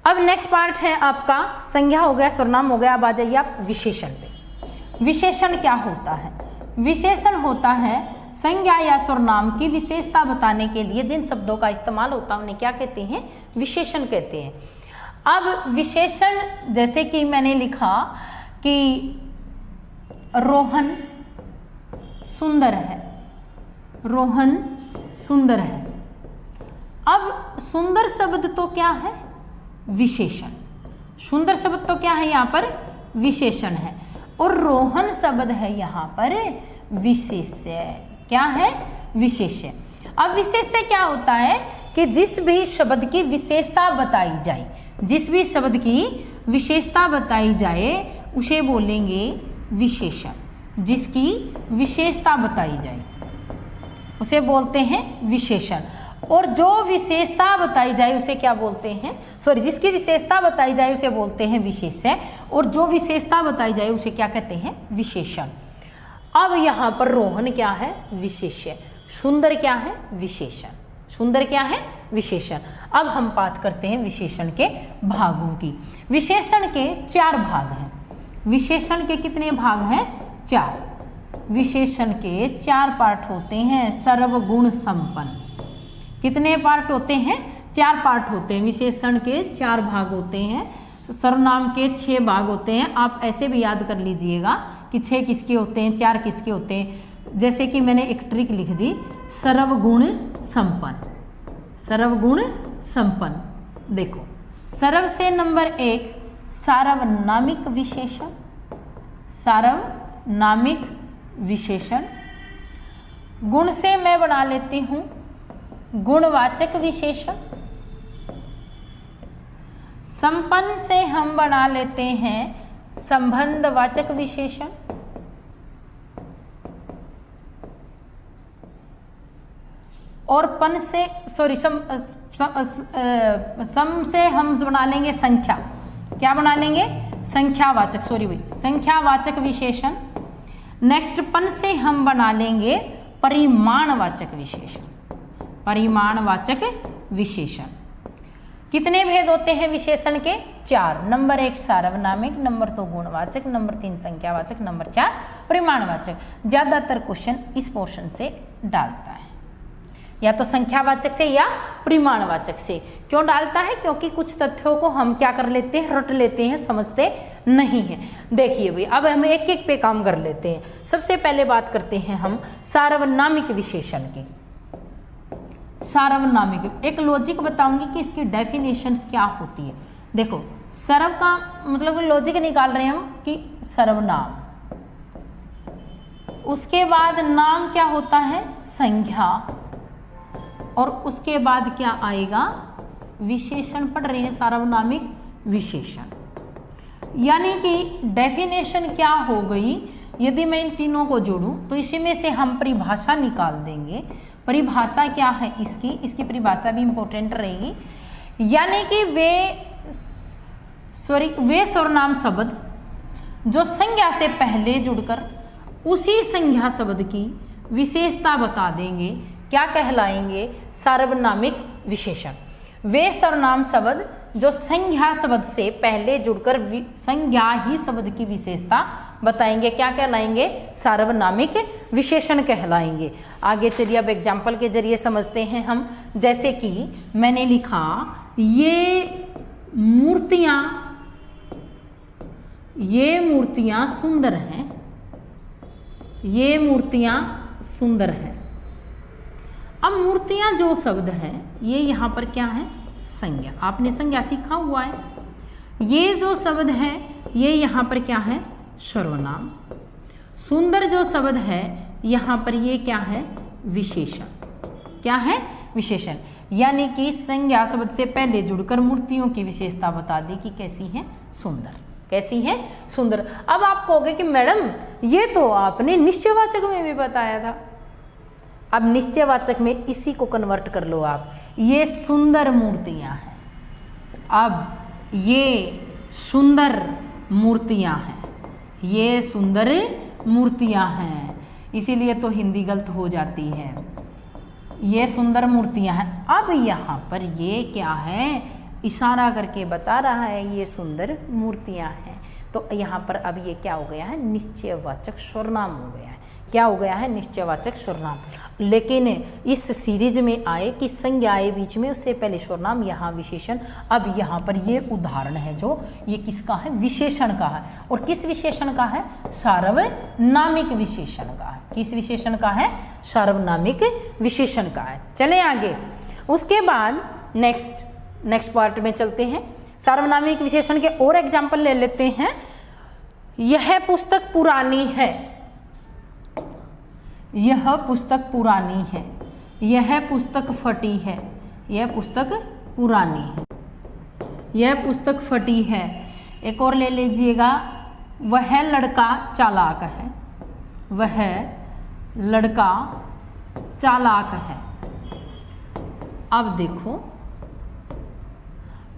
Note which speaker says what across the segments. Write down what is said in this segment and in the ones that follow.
Speaker 1: अब next part है आपका संज्ञा हो गया, सर्वनाम हो गया। अब आ जाइए आप विशेषण पे। विशेषण क्या होता है? विशेषण होता है संज्ञा या सर्वनाम की विशेषता बताने के लिए जिन शब्दों का इस्तेमाल होता है उन्हें क्या कहते हैं? विशेषण कहते हैं। अब विशेषण जैसे कि मैंने लिखा कि रोहन सुंदर है, रोहन सुंदर है। अब सुंदर शब्द तो क्या है? विशेषण। सुंदर शब्द तो क्या है? यहाँ पर विशेषण है। और रोहन शब्द है यहाँ पर विशेष्य। क्या है? विशेष्य। अब विशेष्य क्या होता है कि जिस भी शब्द की विशेषता बताई जाए, जिस भी शब्द की विशेषता बताई जाए उसे बोलेंगे विशेषण। जिसकी विशेषता बताई जाए उसे बोलते हैं विशेषण। और जो विशेषता बताई जाए उसे क्या बोलते हैं? जिसकी विशेषता बताई जाए उसे बोलते हैं विशेष्य। और जो विशेषता बताई जाए उसे क्या कहते हैं? विशेषण। अब यहाँ पर रोहन क्या है? विशेष्य। सुंदर क्या है? विशेषण। सुंदर क्या है? विशेषण। अब हम बात करते हैं विशेषण के भागों की। विशेषण के 4 भाग हैं। विशेषण के कितने भाग हैं? 4। विशेषण के 4 पार्ट होते हैं। सर्वगुण संपन्न। कितने पार्ट होते हैं? 4 पार्ट होते हैं। विशेषण के 4 भाग होते हैं। सर्वनाम के 6 भाग होते हैं। आप ऐसे भी याद कर लीजिएगा कि 6 किसके होते हैं, 4 किसके होते हैं। जैसे कि मैंने एक ट्रिक लिख दी, सर्वगुण संपन्न। सर्वगुण संपन्न। देखो, सर्व से नंबर 1 सार्वनामिक विशेषण। सार्वनामिक विशेषण। गुण से मैं बना लेती हूँ गुणवाचक विशेषण। संपन्न से हम बना लेते हैं संबंधवाचक विशेषण। और पन से सम से हम बना लेंगे संख्या। क्या बना लेंगे? संख्यावाचक। संख्यावाचक विशेषण। नेक्स्ट पन से हम बना लेंगे परिमाणवाचक विशेषण। परिमाणवाचक विशेषण। कितने भेद होते हैं विशेषण के? 4। नंबर 1 सार्वनामिक, नंबर 2 गुणवाचक, नंबर 3 संख्यावाचक, नंबर 4 परिमाणवाचक। ज्यादातर क्वेश्चन इस पोर्शन से डालता है, या तो संख्यावाचक से या परिमाणवाचक से। क्यों डालता है? क्योंकि कुछ तथ्यों को हम क्या कर लेते हैं? रट लेते हैं, समझते नहीं है। देखिए भाई, अब हम एक एक पे काम कर लेते हैं। सबसे पहले बात करते हैं हम सार्वनामिक विशेषण की। सार्वनामिक एक लॉजिक बताऊंगी कि इसकी डेफिनेशन क्या होती है। देखो, सर्व का मतलब लॉजिक निकाल रहे हैं हम कि सर्वनाम, उसके बाद नाम क्या होता है? संज्ञा, और उसके बाद क्या आएगा? विशेषण पढ़ रहे हैं, सार्वनामिक विशेषण। यानी कि डेफिनेशन क्या हो गई? यदि मैं इन तीनों को जोड़ूं तो इसी में से हम परिभाषा निकाल देंगे। परिभाषा क्या है इसकी? इसकी परिभाषा भी इंपॉर्टेंट रहेगी। यानी कि वे सर्वनाम शब्द जो संज्ञा से पहले जुड़कर उसी संज्ञा शब्द की विशेषता बता देंगे, क्या कहलाएंगे? सार्वनामिक विशेषण। वे सर्वनाम शब्द जो संज्ञा शब्द से पहले जुड़कर संज्ञा ही शब्द की विशेषता बताएंगे, क्या कहलाएंगे? सार्वनामिक विशेषण कहलाएंगे। आगे चलिए, अब एग्जाम्पल के जरिए समझते हैं हम। जैसे कि मैंने लिखा, ये मूर्तियां सुंदर हैं। ये मूर्तियां सुंदर हैं। अब मूर्तियां जो शब्द है ये यहाँ पर क्या है? संज्ञा। आपने संज्ञा सीखा हुआ है। ये जो शब्द है ये यहाँ पर क्या है? सर्वनाम। सुंदर जो शब्द है यहाँ पर ये क्या है? विशेषण। क्या है? विशेषण। यानी कि संज्ञा शब्द से पहले जुड़कर मूर्तियों की विशेषता बता दी कि कैसी है? सुंदर। कैसी है? सुंदर। अब आप कहोगे कि मैडम ये तो आपने निश्चयवाचक में भी बताया था। अब निश्चयवाचक में इसी को कन्वर्ट कर लो आप। ये सुंदर मूर्तियां हैं। अब ये सुंदर मूर्तियां हैं। ये सुंदर मूर्तियां हैं, इसीलिए तो हिंदी गलत हो जाती है। ये सुंदर मूर्तियां हैं। अब यहाँ पर ये क्या है? इशारा करके बता रहा है ये सुंदर मूर्तियां हैं। तो यहाँ पर अब ये क्या हो गया है, निश्चयवाचक सर्वनाम हो गया है। क्या हो गया है, निश्चयवाचक सर्वनाम। लेकिन इस सीरीज में आए कि संज्ञा आए बीच में, उससे पहले सर्वनाम, यहाँ विशेषण। अब यहाँ पर ये उदाहरण है जो ये किसका है, विशेषण का है। और किस विशेषण का है, सार्वनामिक विशेषण का है। किस विशेषण का है, सार्वनामिक विशेषण का है। चलें आगे। उसके बाद नेक्स्ट पार्ट में चलते हैं। सार्वनामिक विशेषण के और एग्जाम्पल ले लेते हैं। यह पुस्तक पुरानी है, यह पुस्तक पुरानी है, यह पुस्तक फटी है, यह पुस्तक पुरानी है, यह पुस्तक फटी है। एक और ले लीजिएगा, वह लड़का चालाक है, वह लड़का चालाक है। अब देखो,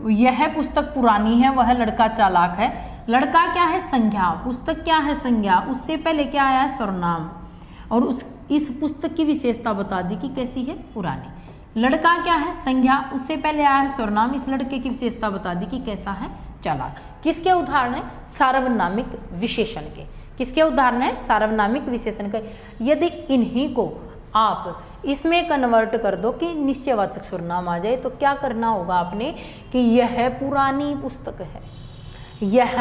Speaker 1: यह पुस्तक पुरानी है, वह लड़का चालाक है। लड़का क्या है, संज्ञा। पुस्तक क्या है, संज्ञा। उससे पहले क्या आया, सर्वनाम। और इस पुस्तक की विशेषता बता दी कि कैसी है, पुरानी। लड़का क्या है, संज्ञा। उससे पहले आया है सर्वनाम। इस लड़के की विशेषता बता दी कि कैसा है, चालाक। किसके उदाहरण है, सार्वनामिक विशेषण के। किसके उदाहरण है, सार्वनामिक विशेषण के। यदि इन्हीं को आप इसमें कन्वर्ट कर दो कि निश्चयवाचक सर्वनाम आ जाए, तो क्या करना होगा आपने कि यह पुरानी पुस्तक है, यह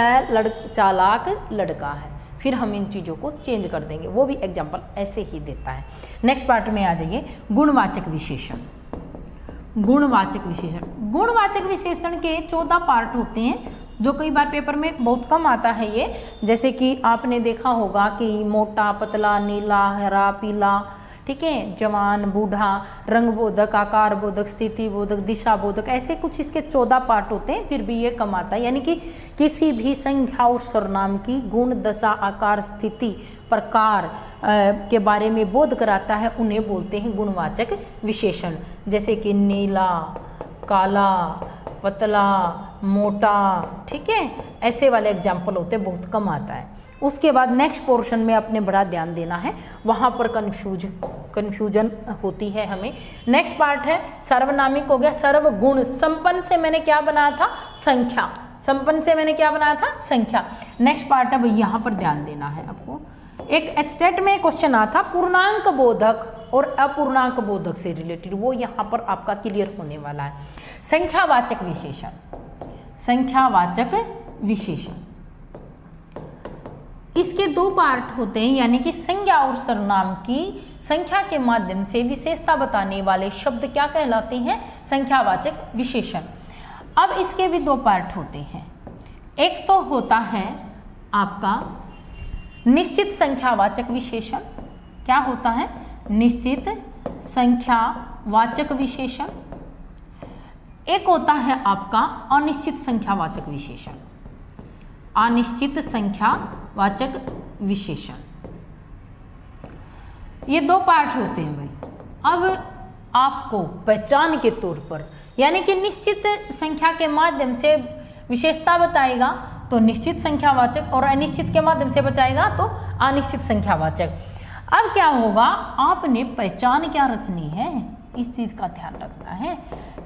Speaker 1: चालाक लड़का है। फिर हम इन चीज़ों को चेंज कर देंगे। वो भी एग्जाम्पल ऐसे ही देता है। नेक्स्ट पार्ट में आ जाइए, गुणवाचक विशेषण। गुणवाचक विशेषण। गुणवाचक विशेषण के 14 पार्ट होते हैं, जो कई बार पेपर में बहुत कम आता है ये। जैसे कि आपने देखा होगा कि मोटा, पतला, नीला, हरा, पीला, ठीक है, जवान, बूढ़ा, रंग बोधक, आकार बोधक, स्थिति बोधक, दिशा बोधक, ऐसे कुछ इसके 14 पार्ट होते हैं। फिर भी ये कम आता है। यानी कि किसी भी संज्ञा और सर्वनाम की गुण, दशा, आकार, स्थिति, प्रकार के बारे में बोध कराता है, उन्हें बोलते हैं गुणवाचक विशेषण। जैसे कि नीला, काला, पतला, मोटा, ठीक है, ऐसे वाले एग्जाम्पल होते हैं, बहुत कम आता है। उसके बाद नेक्स्ट पोर्शन में अपने बड़ा ध्यान देना है, वहाँ पर कन्फ्यूजन होती है हमें। नेक्स्ट पार्ट है सार्वनामिक हो गया, सर्वगुण। संपन्न से मैंने क्या बनाया था, संख्या। संपन्न से मैंने क्या बनाया था, संख्या। नेक्स्ट पार्ट है, यहाँ पर ध्यान देना है आपको। एक एचटेट में क्वेश्चन आया था पूर्णांक बोधक और अपूर्णांक बोधक से रिलेटेड, वो यहाँ पर आपका क्लियर होने वाला है। संख्यावाचक विशेषण। संख्यावाचक विशेषण, इसके 2 पार्ट होते हैं। यानी कि संज्ञा और सर्वनाम की संख्या के माध्यम से विशेषता बताने वाले शब्द क्या कहलाते हैं, संख्यावाचक विशेषण। अब इसके भी 2 पार्ट होते हैं। एक तो होता है आपका निश्चित संख्यावाचक विशेषण। क्या होता है, निश्चित संख्यावाचक विशेषण। एक होता है आपका अनिश्चित संख्यावाचक विशेषण। अनिश्चित संख्यावाचक विशेषण, ये 2 पार्ट होते हैं भाई। अब आपको पहचान के तौर पर, यानी कि निश्चित संख्या के माध्यम से विशेषता बताएगा तो निश्चित संख्यावाचक, और अनिश्चित के माध्यम से बताएगा तो अनिश्चित संख्यावाचक। अब क्या होगा, आपने पहचान क्या रखनी है, इस चीज का ध्यान रखना है।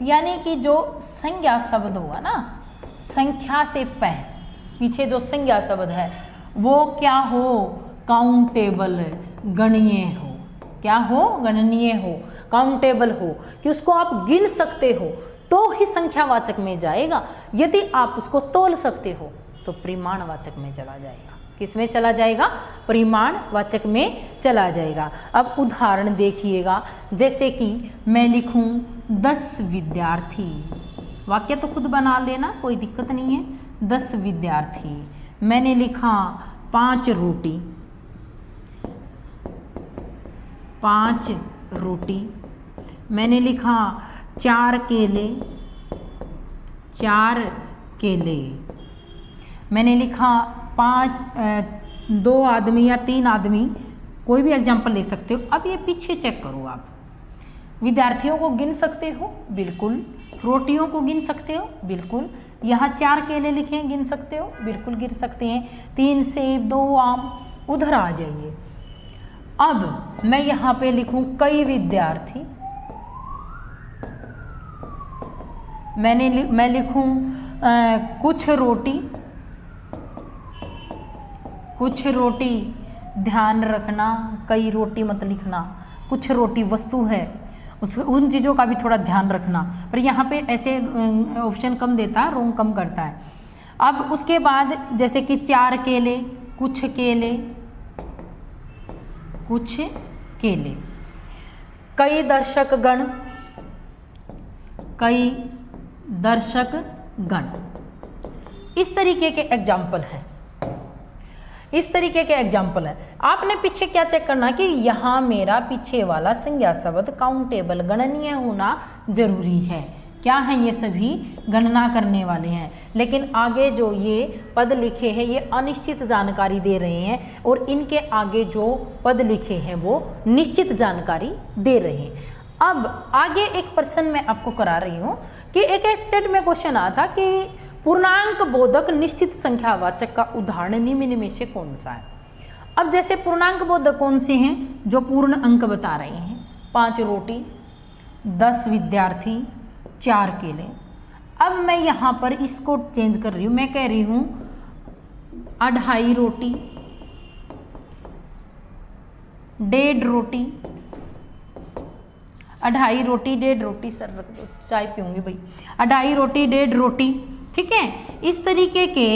Speaker 1: यानी कि जो संज्ञा शब्द होगा ना, संख्या से पीछे जो संज्ञा शब्द है वो क्या हो, काउंटेबल, गणनीय हो। क्या हो, गणनीय हो, काउंटेबल हो, कि उसको आप गिन सकते हो तो ही संख्यावाचक में जाएगा। यदि आप उसको तोल सकते हो तो परिमाणवाचक में चला जाएगा। किस में चला जाएगा, परिमाणवाचक में चला जाएगा। अब उदाहरण देखिएगा, जैसे कि मैं लिखूं 10 विद्यार्थी, वाक्य तो खुद बना लेना, कोई दिक्कत नहीं है। 10 विद्यार्थी, मैंने लिखा 5 रोटी, 5 रोटी, मैंने लिखा 4 केले, 4 केले, मैंने लिखा 2 आदमी या 3 आदमी, कोई भी एग्जाम्पल ले सकते हो। अब ये पीछे चेक करो, आप विद्यार्थियों को गिन सकते हो, बिल्कुल। रोटियों को गिन सकते हो, बिल्कुल। यहाँ 4 केले लिखे हैं, गिन सकते हो, बिल्कुल गिन सकते हैं। 3 सेब, 2 आम, उधर आ जाइए। अब मैं यहाँ पे लिखूं कई विद्यार्थी, मैं लिखूं कुछ रोटी, ध्यान रखना कई रोटी मत लिखना, कुछ रोटी वस्तु है उन चीज़ों का भी थोड़ा ध्यान रखना, पर यहाँ पे ऐसे ऑप्शन कम देता है, रोंग कम करता है। अब उसके बाद जैसे कि 4 केले, कुछ केले, कई दर्शकगण, इस तरीके के एग्जाम्पल है। आपने पीछे क्या चेक करना कि यहाँ मेरा पीछे वाला संज्ञा शब्द काउंटेबल गणनीय होना जरूरी है। क्या है? ये सभी गणना करने वाले हैं, लेकिन आगे जो ये पद लिखे हैं ये अनिश्चित जानकारी दे रहे हैं और इनके आगे जो पद लिखे हैं वो निश्चित जानकारी दे रहे हैं। अब आगे एक प्रश्न मैं आपको करा रही हूँ कि एक स्टेट में क्वेश्चन आया था कि पूर्णांक बोधक निश्चित संख्यावाचक का उदाहरण निम्न में से कौन सा है। अब जैसे पूर्णांक बोधक कौन से हैं जो पूर्ण अंक बता रहे हैं? 5 रोटी, 10 विद्यार्थी, 4 केले। अब मैं यहाँ पर इसको चेंज कर रही हूँ, मैं कह रही हूँ 2.5 रोटी, 1.5 रोटी, 2.5 रोटी, 1.5 रोटी, सर रख दो चाय पीऊँगी भाई। 2.5 रोटी, 1.5 रोटी, ठीक है। इस तरीके के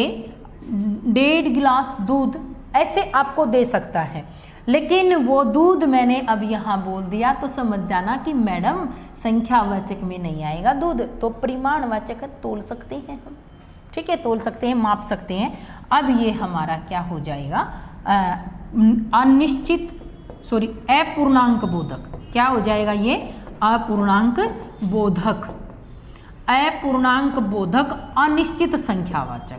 Speaker 1: 1.5 गिलास दूध ऐसे आपको दे सकता है, लेकिन वो दूध मैंने अब यहाँ बोल दिया तो समझ जाना कि मैडम संख्यावाचक में नहीं आएगा दूध, तो परिमाणवाचक है, तोल सकते हैं हम, ठीक है, तोल सकते हैं, माप सकते हैं। अब ये हमारा क्या हो जाएगा? अपूर्णांक बोधक। क्या हो जाएगा ये? अपूर्णांक बोधक। अपूर्णांक बोधक अनिश्चित संख्यावाचक,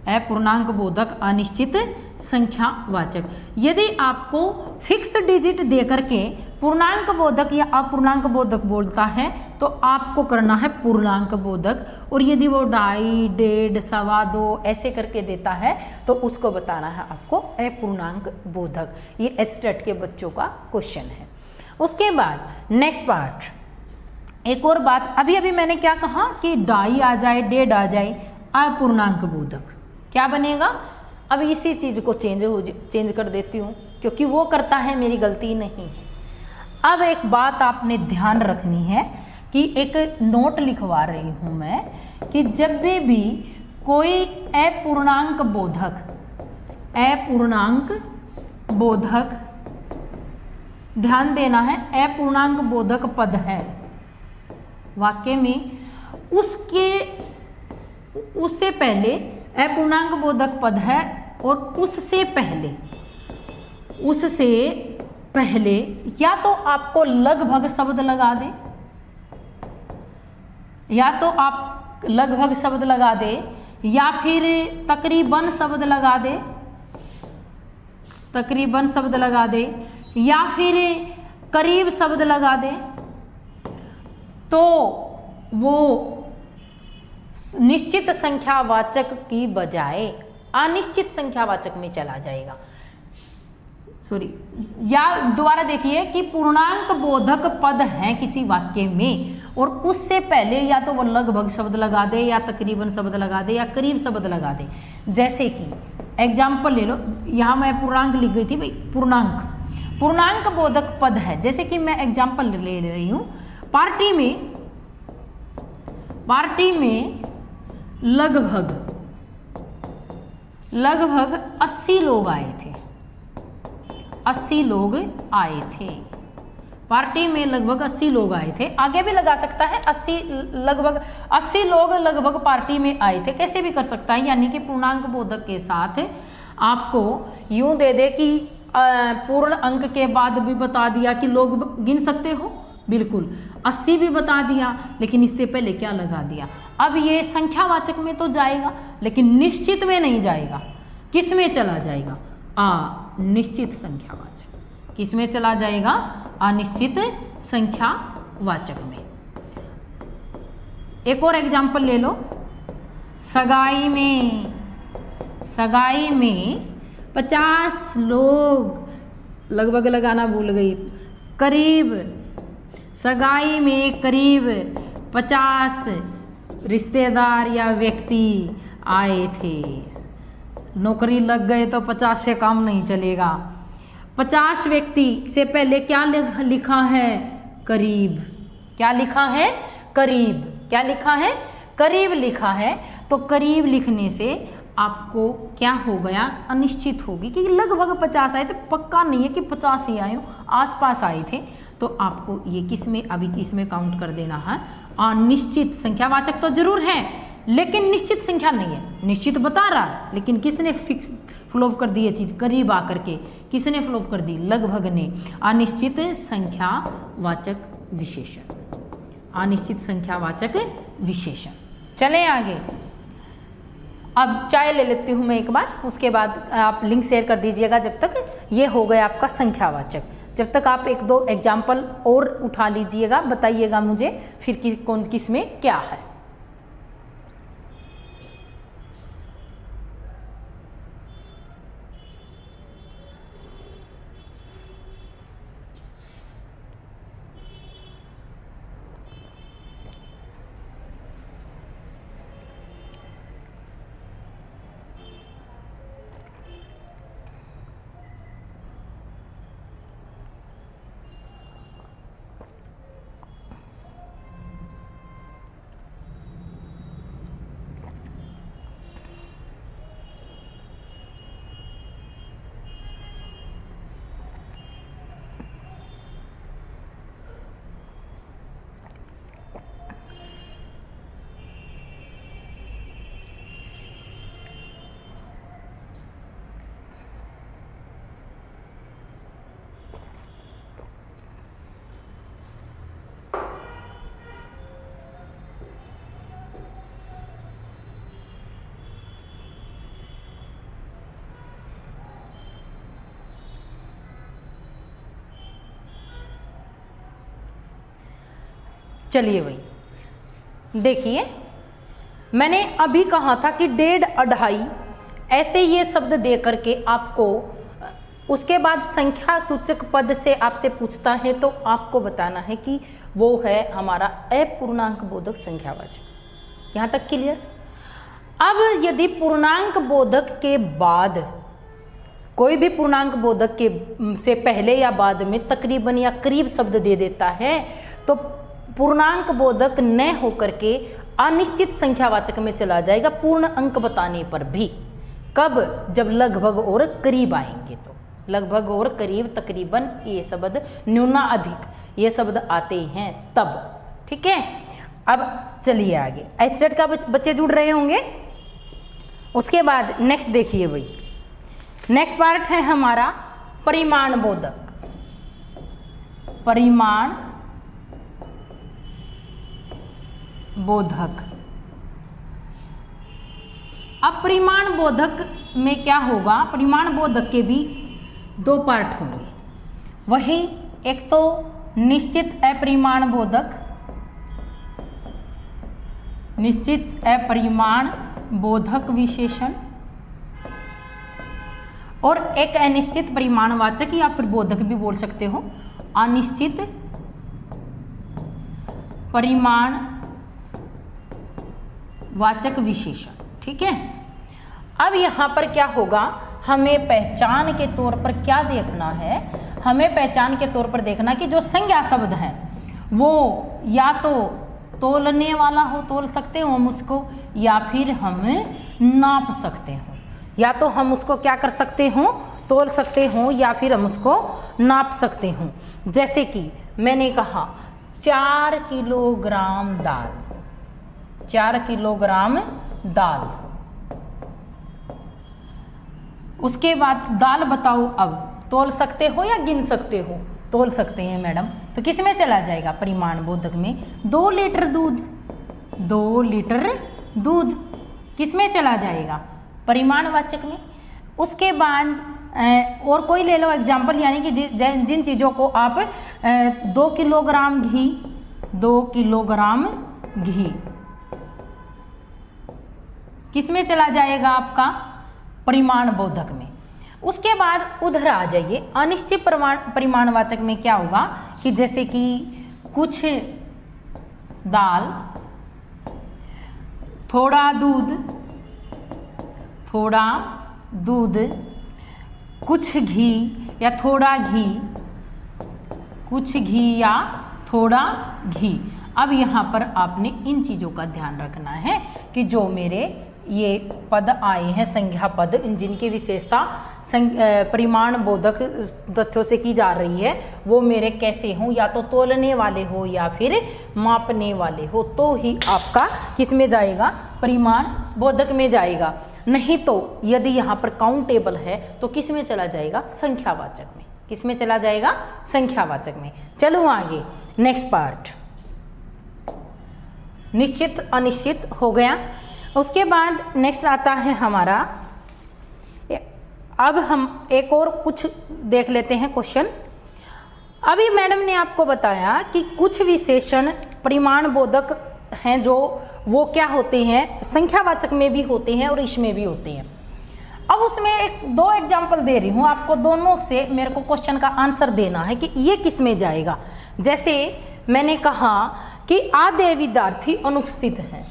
Speaker 1: अपूर्णांक बोधक अनिश्चित संख्यावाचक। यदि आपको फिक्स डिजिट दे करके पूर्णांक बोधक या अपूर्णांक बोधक बोलता है तो आपको करना है पूर्णांक बोधक, और यदि वो 2.5, 1.5, 2.25 ऐसे करके देता है तो उसको बताना है आपको अपूर्णांक बोधक। ये एचटेट के बच्चों का क्वेश्चन है। उसके बाद नेक्स्ट पार्ट, एक और बात, अभी मैंने क्या कहा कि 2.5 आ जाए, 1.5 आ जाए, अपूर्णांक बोधक क्या बनेगा? अब इसी चीज़ को चेंज कर देती हूँ क्योंकि वो करता है, मेरी गलती नहीं है। अब एक बात आपने ध्यान रखनी है कि एक नोट लिखवा रही हूँ मैं कि जब भी कोई अपूर्णांक बोधक ध्यान देना है, अपूर्णांक बोधक पद है वाक्य में, उससे पहले अपूर्णांक बोधक पद है और उससे पहले या तो आपको लगभग शब्द लगा दे, या तो आप लगभग शब्द लगा दे, या फिर तकरीबन शब्द लगा दे, या फिर करीब शब्द लगा दे, तो वो निश्चित संख्यावाचक की बजाय अनिश्चित संख्यावाचक में चला जाएगा। या दोबारा देखिए कि पूर्णांक बोधक पद है किसी वाक्य में और उससे पहले या तो वो लगभग शब्द लगा दे, या तकरीबन शब्द लगा दे, या करीब शब्द लगा दे। जैसे कि एग्जाम्पल ले लो, यहाँ मैं पूर्णांक लिख गई थी भाई, पूर्णांक बोधक पद है। जैसे कि मैं एग्जाम्पल ले रही हूँ, पार्टी में लगभग 80 लोग आए थे। 80 लोग आए थे, पार्टी में लगभग 80 लोग आए थे। आगे भी लगा सकता है, 80 लोग लगभग पार्टी में आए थे, कैसे भी कर सकता है। यानी कि पूर्णांक बोधक के साथ आपको यूं दे दे कि पूर्ण अंक के बाद भी बता दिया कि लोग गिन सकते हो, बिल्कुल 80 भी बता दिया, लेकिन इससे पहले क्या लगा दिया? अब ये संख्यावाचक में तो जाएगा लेकिन निश्चित में नहीं जाएगा। किस में चला जाएगा? अनिश्चित संख्यावाचक। किस में चला जाएगा? अनिश्चित संख्यावाचक में। एक और एग्जाम्पल ले लो, सगाई में 50 लोग, लगभग लगाना भूल गई, करीब, सगाई में करीब 50 रिश्तेदार या व्यक्ति आए थे। नौकरी लग गए तो 50 से काम नहीं चलेगा। 50 व्यक्ति से पहले क्या लिखा है? करीब। क्या लिखा है? करीब। क्या लिखा है? करीब लिखा है। तो करीब लिखने से आपको क्या हो गया? अनिश्चित होगी कि लगभग 50 आए थे, पक्का नहीं है कि 50 ही आए हो, आसपास आए थे। तो आपको ये किस में, अभी किस में काउंट कर देना है? अनिश्चित। संख्यावाचक तो जरूर है लेकिन निश्चित संख्या नहीं है। निश्चित बता रहा है लेकिन किसने फ्लोप कर दी ये चीज? करीब आकर के किसने फ्लोप कर दी? लगभग ने। अनिश्चित संख्यावाचक विशेषण। अनिश्चित संख्यावाचक विशेषण। चलें आगे। अब चाय ले लेती हूँ मैं एक बार, उसके बाद आप लिंक शेयर कर दीजिएगा। जब तक ये हो गया आपका संख्यावाचक, जब तक आप एक दो एग्जाम्पल और उठा लीजिएगा, बताइएगा मुझे फिर कौन किस में क्या है। चलिए भाई देखिए, मैंने अभी कहा था कि 1.5, 2.5 ऐसे ये शब्द दे करके आपको, उसके बाद संख्या सूचक पद से आपसे पूछता है तो आपको बताना है कि वो है हमारा अपूर्णांक बोधक संख्यावाचक। यहाँ तक क्लियर? अब यदि पूर्णांक बोधक के बाद कोई भी पूर्णांक बोधक के से पहले या बाद में तकरीबन या करीब शब्द दे देता है तो पूर्णांक बोधक न होकर के अनिश्चित संख्यावाचक में चला जाएगा पूर्ण अंक बताने पर भी। कब? जब लगभग और करीब आएंगे तो। लगभग और करीब, तकरीबन, ये शब्द, न्यूना अधिक, ये शब्द आते हैं तब। ठीक है, अब चलिए आगे। एस्टेट का बच्चे जुड़ रहे होंगे। उसके बाद नेक्स्ट देखिए भाई, नेक्स्ट पार्ट है हमारा परिमाण बोधक। परिमाण बोधक। अब परिमाण बोधक में क्या होगा? परिमाण बोधक के भी 2 पार्ट होंगे। वही एक तो निश्चित अपरिमाण बोधक, निश्चित अपरिमाण बोधक विशेषण, और एक अनिश्चित परिमाणवाचक या फिर बोधक भी बोल सकते हो, अनिश्चित परिमाण वाचक विशेषण। ठीक है, अब यहाँ पर क्या होगा? हमें पहचान के तौर पर क्या देखना है? हमें पहचान के तौर पर देखना कि जो संज्ञा शब्द है वो या तो तोलने वाला हो, तोल सकते हो हम उसको, या फिर हम नाप सकते हो। या तो हम उसको क्या कर सकते हो? तोल सकते हो, या फिर हम उसको नाप सकते हो। जैसे कि मैंने कहा 4 किलोग्राम दाल, 4 किलोग्राम दाल। उसके बाद दाल बताओ, अब तोल सकते हो या गिन सकते हो? तोल सकते हैं मैडम। तो किस में चला जाएगा? परिमाण बोधक में। 2 लीटर दूध, 2 लीटर दूध किस में चला जाएगा? परिमाणवाचक में। उसके बाद और कोई ले लो एग्जाम्पल, यानी कि जिन चीज़ों को आप 2 किलोग्राम घी, 2 किलोग्राम घी किस में चला जाएगा? आपका परिमाण बोधक में। उसके बाद उधर आ जाइए, अनिश्चित परिमाणवाचक में क्या होगा कि जैसे कि कुछ दाल थोड़ा दूध, थोड़ा दूध, कुछ घी या थोड़ा घी, कुछ घी या थोड़ा घी। अब यहाँ पर आपने इन चीज़ों का ध्यान रखना है कि जो मेरे ये पद आए हैं संज्ञा पद, जिनकी विशेषता परिमाण बोधक तथ्यों से की जा रही है, वो मेरे कैसे हों, या तो तोलने वाले हो या फिर मापने वाले हो, तो ही आपका किस में जाएगा, परिमाण बोधक में जाएगा। नहीं तो यदि यहाँ पर काउंटेबल है तो किस में चला जाएगा, संख्यावाचक में। किस में चला जाएगा, संख्यावाचक में। चलो आगे, नेक्स्ट पार्ट, निश्चित अनिश्चित हो गया। उसके बाद नेक्स्ट आता है हमारा, अब हम एक और कुछ देख लेते हैं क्वेश्चन। अभी मैडम ने आपको बताया कि कुछ विशेषण परिमाण बोधक हैं, जो वो क्या होते हैं, संख्यावाचक में भी होते हैं और इसमें भी होते हैं। अब उसमें दो एग्जाम्पल दे रही हूँ आपको, दोनों से मेरे को क्वेश्चन का आंसर देना है कि ये किस में जाएगा। जैसे मैंने कहा कि आधे विद्यार्थी अनुपस्थित हैं,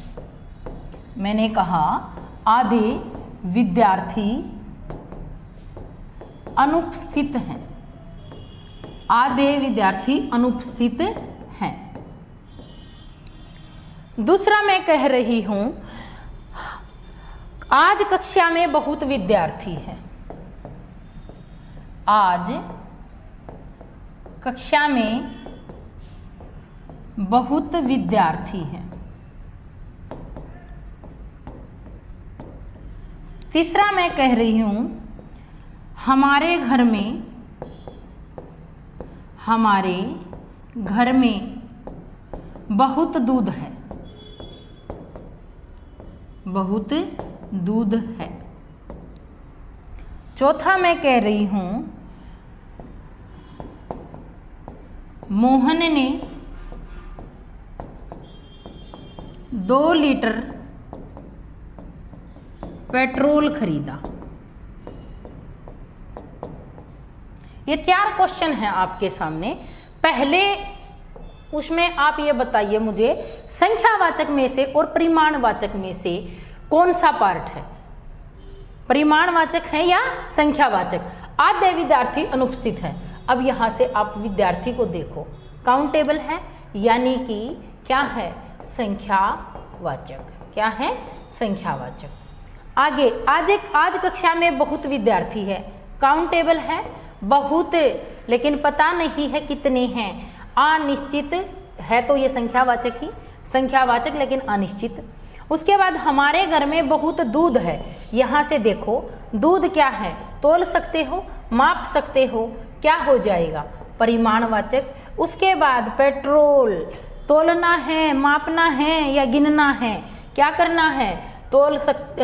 Speaker 1: मैंने कहा आधे विद्यार्थी अनुपस्थित हैं, आधे विद्यार्थी अनुपस्थित हैं। दूसरा मैं कह रही हूं आज कक्षा में बहुत विद्यार्थी हैं, आज कक्षा में बहुत विद्यार्थी हैं। तीसरा मैं कह रही हूं हमारे घर में बहुत दूध है, बहुत दूध है। चौथा मैं कह रही हूं मोहन ने 2 लीटर पेट्रोल खरीदा। ये 4 क्वेश्चन हैं आपके सामने। पहले उसमें आप ये बताइए मुझे, संख्यावाचक में से और परिमाणवाचक में से कौन सा पार्ट है, परिमाणवाचक है या संख्यावाचक। आधे विद्यार्थी अनुपस्थित है। अब यहाँ से आप विद्यार्थी को देखो, काउंटेबल है, यानी कि क्या है, संख्यावाचक। क्या है, संख्यावाचक। आगे आज कक्षा में बहुत विद्यार्थी है, काउंटेबल है, बहुत, लेकिन पता नहीं है कितने हैं। अनिश्चित है तो ये संख्यावाचक ही, संख्यावाचक लेकिन अनिश्चित। उसके बाद हमारे घर में बहुत दूध है। यहाँ से देखो दूध क्या है, तोल सकते हो, माप सकते हो, क्या हो जाएगा, परिमाणवाचक। उसके बाद पेट्रोल, तोलना है, मापना है या गिनना है, क्या करना है,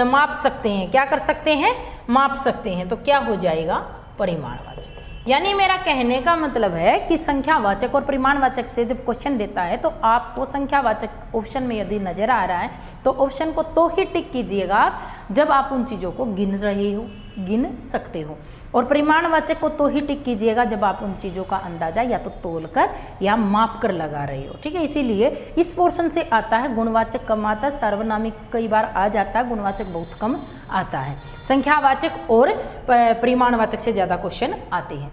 Speaker 1: माप सकते हैं, क्या कर सकते हैं, माप सकते हैं, तो क्या हो जाएगा, परिमाणवाचक। यानी मेरा कहने का मतलब है कि संख्यावाचक और परिमाणवाचक से जब क्वेश्चन देता है तो आपको संख्यावाचक ऑप्शन में यदि नजर आ रहा है तो ऑप्शन को तो ही टिक कीजिएगा जब आप उन चीज़ों को गिन रहे हो, गिन सकते हो, और परिमाणवाचक को तो ही टिक कीजिएगा जब आप उन चीज़ों का अंदाजा या तो तोल कर या माप कर लगा रहे हो। ठीक है, इसीलिए इस पोर्शन से आता है गुणवाचक कम आता है, सार्वनामिक कई बार आ जाता है, गुणवाचक बहुत कम आता है। संख्यावाचक और परिमाणवाचक से ज़्यादा क्वेश्चन आते हैं।